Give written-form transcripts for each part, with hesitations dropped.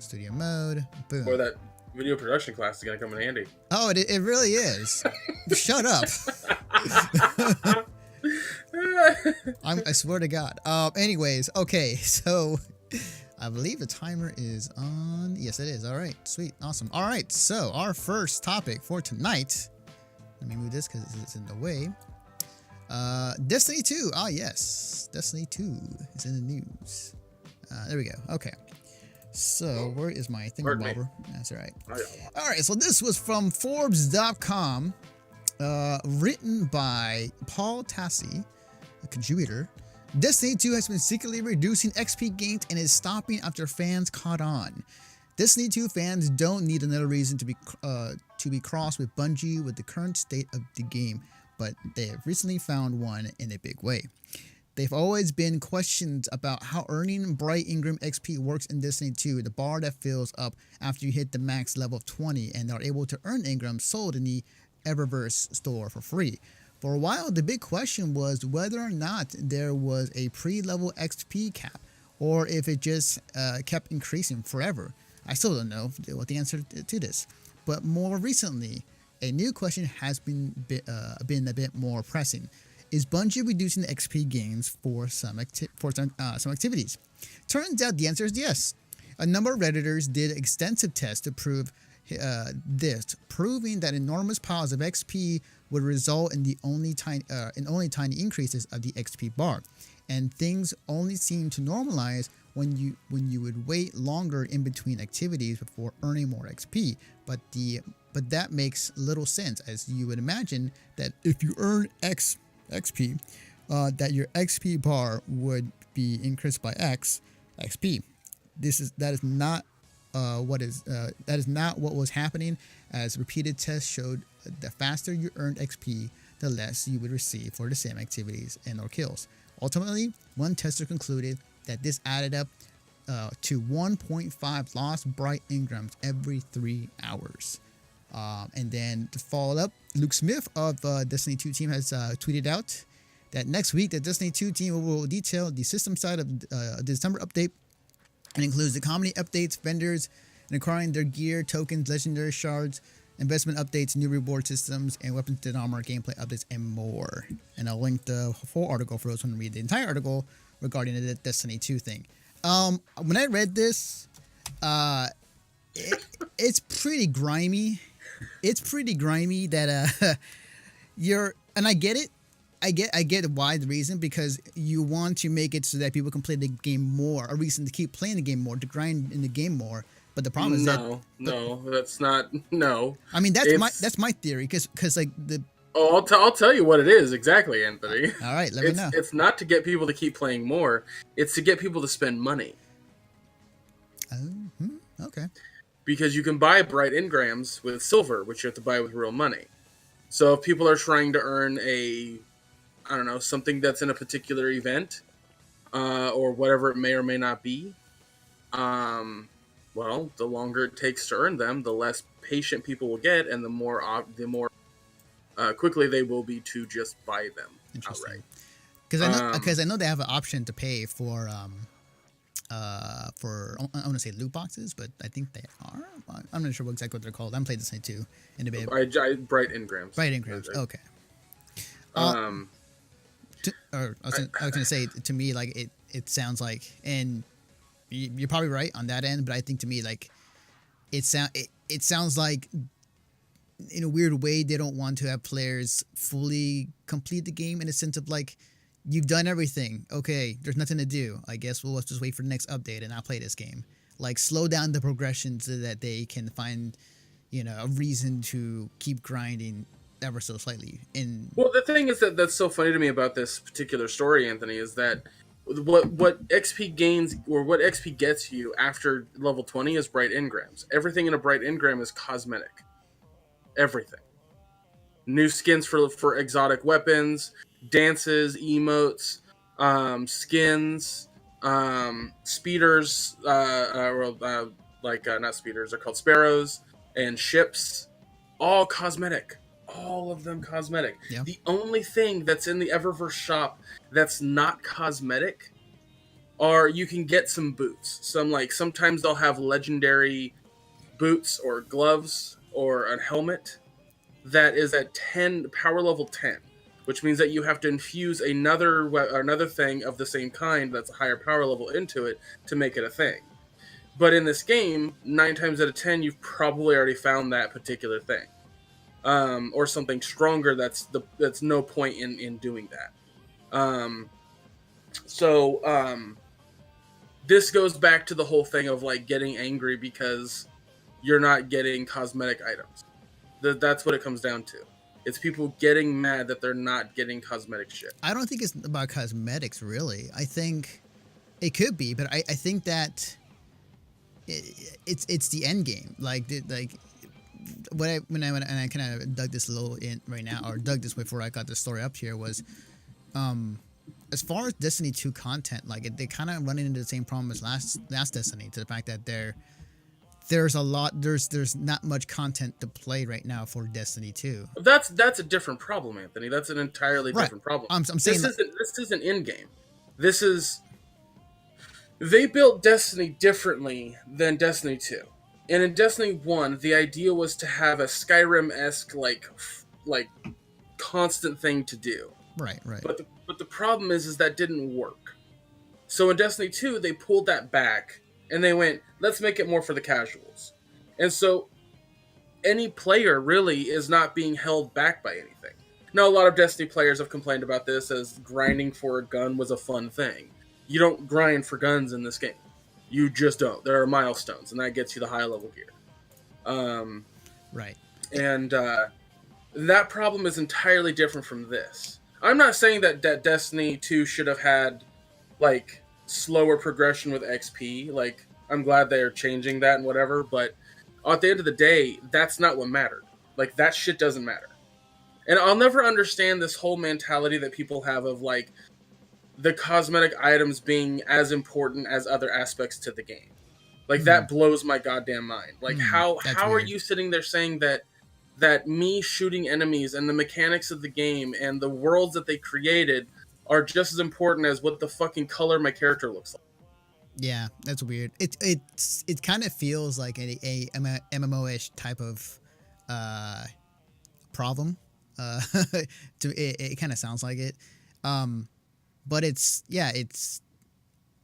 Studio mode. Boom. Or that video production class is gonna come in handy. Oh, it really is. Shut up. I swear to God. Anyways, okay, so I believe the timer is on. Yes, it is. All right, sweet, awesome. All right, so our first topic for tonight. Let me move this because it's in the way. Destiny 2. Ah, yes, Destiny 2 is in the news. There we go. Okay. So where is my thingamabobber? That's all right. All right, so this was from Forbes.com, written by Paul Tassi, a contributor. Destiny 2 has been secretly reducing XP gains and is stopping after fans caught on. Destiny 2 fans don't need another reason to be cross with Bungie with the current state of the game, but they have recently found one in a big way. They've always been questions about how earning Bright Ingram XP works in Destiny 2, the bar that fills up after you hit the max level of 20 and are able to earn Ingram sold in the Eververse store for free. For a while, the big question was whether or not there was a pre-level XP cap, or if it just kept increasing forever. I still don't know what the answer to this. But more recently, a new question has been a bit more pressing. Is Bungie reducing the XP gains for some activities? Turns out the answer is yes. A number of Redditors did extensive tests to prove this, proving that enormous piles of XP would result in only tiny increases of the XP bar, and things only seem to normalize when you would wait longer in between activities before earning more XP. But that makes little sense, as you would imagine that if you earn XP, that your XP bar would be increased by X XP. That is not what was happening, as repeated tests showed the faster you earned XP, the less you would receive for the same activities and or kills. Ultimately, one tester concluded that this added up to 1.5 lost Bright Ingrams every 3 hours. And then to follow up, Luke Smith of Destiny 2 team has tweeted out that next week the Destiny 2 team will detail the system side of the December update, and includes the comedy updates, vendors, and acquiring their gear, tokens, legendary shards, investment updates, new reward systems, and weapons and armor gameplay updates, and more. And I'll link the full article for those who want to read the entire article regarding the Destiny 2 thing. When I read this, it's pretty grimy. It's pretty grimy that and I get it. I get why the reason, because you want to make it so that people can play the game more, a reason to keep playing the game more, to grind in the game more. But the problem is that's not. No, I mean that's my theory, because like the. Oh, I'll tell you what it is exactly, Anthony. All right, let me know. It's not to get people to keep playing more. It's to get people to spend money. Okay. Because you can buy Bright Ingrams with silver, which you have to buy with real money. So if people are trying to earn something that's in a particular event, or whatever it may or may not be, well, the longer it takes to earn them, the less patient people will get, and the more quickly they will be to just buy them outright. Because I know they have an option to pay for I want to say loot boxes, but I think they are. I'm not sure exactly what they're called. I'm playing this thing too in a bit. Bright Ingrams. Bright Ingrams. Okay. I was gonna say, to me, like it sounds like, and you're probably right on that end, but I think to me, like it sounds like in a weird way they don't want to have players fully complete the game, in a sense of like, you've done everything. Okay, there's nothing to do. I guess let's just wait for the next update and I'll play this game. Like, slow down the progression so that they can find, a reason to keep grinding ever so slightly. Well, the thing is that's so funny to me about this particular story, Anthony, is that what XP gains, or what XP gets you after level 20, is Bright Ingrams. Everything in a Bright Ingram is cosmetic. Everything. New skins for exotic weapons, dances, emotes, skins, speeders, not speeders, they're called sparrows, and ships, all cosmetic. All of them cosmetic. Yeah. The only thing that's in the Eververse shop that's not cosmetic are you can get some boots. Sometimes they'll have legendary boots or gloves or a helmet that is at 10 power level 10, which means that you have to infuse another thing of the same kind that's a higher power level into it to make it a thing. But in this game, 9 times out of 10, you've probably already found that particular thing, or something stronger. That's no point in doing that. So this goes back to the whole thing of like getting angry because you're not getting cosmetic items. That's what it comes down to. It's people getting mad that they're not getting cosmetic shit. I don't think it's about cosmetics, really. I think it could be, but I think that it's the end game. Like when I kind of dug this a little in right now, or dug this before I got the story up here, was as far as Destiny 2 content, like they kind of run into the same problem as last Destiny, to the fact that there's not much content to play right now for Destiny 2. That's a different problem, Anthony. That's an entirely different problem. I'm saying this isn't in game. They built Destiny differently than Destiny 2. And in Destiny 1, the idea was to have a Skyrim-esque like constant thing to do. Right. But the problem is that didn't work. So in Destiny 2, they pulled that back and they went, let's make it more for the casuals. And so any player really is not being held back by anything. Now, a lot of Destiny players have complained about this as grinding for a gun was a fun thing. You don't grind for guns in this game. You just don't. There are milestones, and that gets you the high level gear. Right. And that problem is entirely different from this. I'm not saying that Destiny 2 should have had like slower progression with XP. Like, I'm glad they're changing that and whatever, but at the end of the day, that's not what mattered. Like, that shit doesn't matter. And I'll never understand this whole mentality that people have of like the cosmetic items being as important as other aspects to the game. Like, that blows my goddamn mind. Like, how are you sitting there saying that me shooting enemies and the mechanics of the game and the worlds that they created are just as important as what the fucking color my character looks like? Yeah, that's weird. It kind of feels like a MMO-ish type of problem. It kind of sounds like it. But it's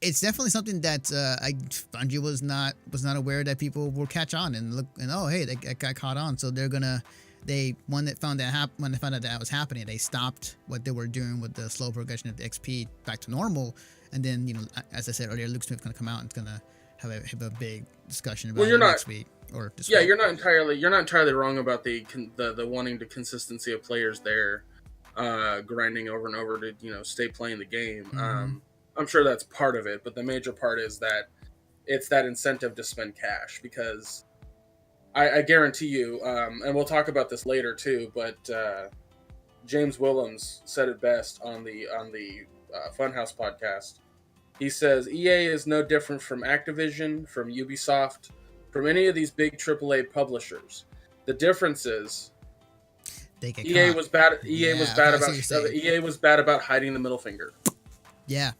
definitely something that Bungie was not aware that people will catch on and look and hey, they got caught on, so when they found out that was happening, they stopped what they were doing with the slow progression of the XP back to normal. And then, as I said earlier, Luke Smith's gonna come out and it's gonna have a big discussion about it next week or this week. You're not entirely wrong about the wanting the consistency of players there, grinding over and over to stay playing the game. Mm-hmm. I'm sure that's part of it, but the major part is that it's that incentive to spend cash, because I guarantee you, and we'll talk about this later too, but James Willems said it best on the Funhouse podcast. He says EA is no different from Activision, from Ubisoft, from any of these big AAA publishers. The difference is EA was bad about hiding the middle finger. Yeah.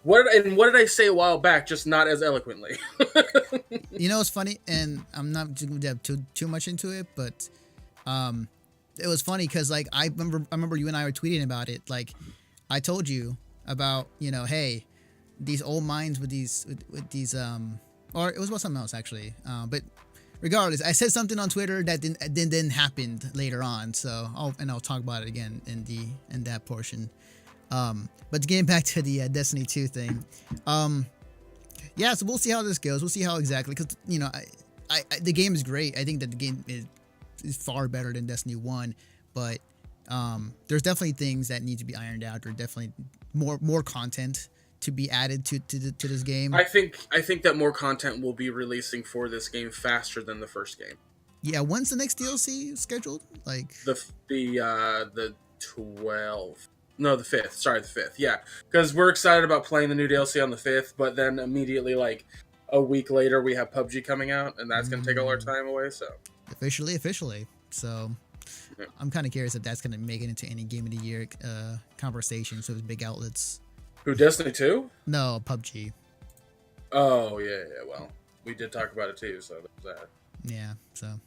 What did I say a while back? Just not as eloquently. It's funny, and I'm not going to dive too much into it, but it was funny because like I remember you and I were tweeting about it. Like, I told you about hey, these old mines with these or it was about something else actually. But regardless, I said something on Twitter that didn't happen later on. So I'll talk about it again in that portion. But getting back to the Destiny 2 thing, yeah, so we'll see how this goes. We'll see how exactly, because the game is great. I think that the game is far better than Destiny 1, but there's definitely things that need to be ironed out. There's definitely more content to be added to this game. I think that more content will be releasing for this game faster than the first game. Yeah, when's the next DLC scheduled? Like the 12th. No, the 5th. Sorry, the 5th. Yeah, because we're excited about playing the new DLC on the 5th, but then immediately, like a week later, we have PUBG coming out, and that's going to take all our time away. So officially. So I'm kind of curious if that's going to make it into any Game of the Year conversations with big outlets. Who, Destiny 2? No, PUBG. Oh, yeah, well, we did talk about it too, so there's that. Yeah, so